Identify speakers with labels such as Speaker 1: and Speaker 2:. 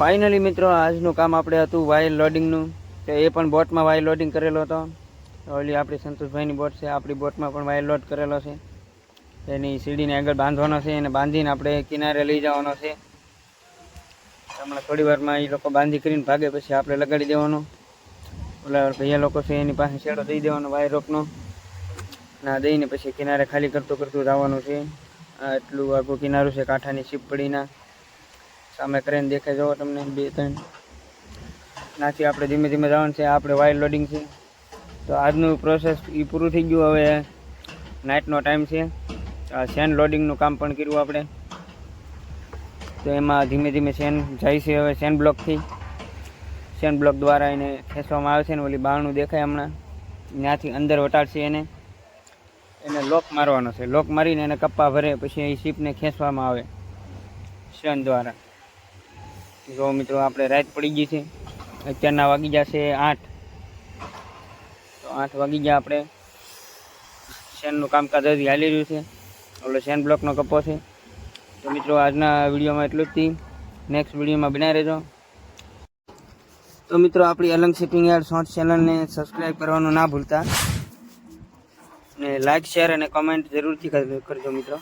Speaker 1: Finally મિત્રો આજનું કામ આપણે હતું વાયર લોડિંગનું, તો એ પણ બોટમાં વાયર લોડિંગ કરેલો હતો. ઓલી આપણી સંતોષભાઈની બોટ છે, આપણી બોટમાં પણ વાયર લોડ કરેલો છે. એની સીડીને આગળ બાંધવાનો છે અને બાંધીને આપણે કિનારે લઈ જવાનો છે. હમણાં થોડી વારમાં એ લોકો બાંધી કરીને ભાગે પછી આપણે લગાડી દેવાનો. ઓલા ભૈયા લોકો છે એની પાસે છેડો દઈ દેવાનો વાયર રોકનો, ના દઈને પછી કિનારે ખાલી કરતું જવાનું છે. આ એટલું આગું કિનારું છે કાંઠાની શીપડીના સામે કરીને દેખાઈ જાવ તમને 2-3 નાથી આપણે ધીમે ધીમે જવાનું છે. આપણે વાયર લોડિંગ છે. તો આજનું પ્રોસેસ એ પૂરું થઈ ગયું. હવે નાઇટનો ટાઈમ છે. સેન લોડિંગનું કામ પણ કર્યું આપણે. તો એમાં ધીમે ધીમે સેન જાય છે. હવે સેન બ્લોક દ્વારા એને ખેંચવામાં આવે છે ને ઓલી બારણું દેખાય હમણાં ત્યાંથી અંદર વટાડશે. એને લોક મારવાનો છે. લોક મારીને એને કપ્પા ભરે પછી એ શીપને ખેંચવામાં આવે સેન દ્વારા. જો મિત્રો આપણે રાત પડી ગઈ છે. અત્યારના વાગી જશે 8. તો 8 વાગી ગયા. આપણે સેનનું કામકાજ હજી હાલી રહ્યું છે. ઓલો સેન બ્લોકનો કપ્પો છે. તો મિત્રો આજના વિડીયોમાં એટલું જ થી. નેક્સ્ટ વિડીયોમાં બનાવી રહેજો. તો મિત્રો આપણી અલંગ શિપિંગ યાર્ડ શોર્ટ ચેનલને સબસ્ક્રાઈબ કરવાનું ના ભૂલતા, ને લાઇક શેર અને કમેન્ટ જરૂરથી કરજો મિત્રો.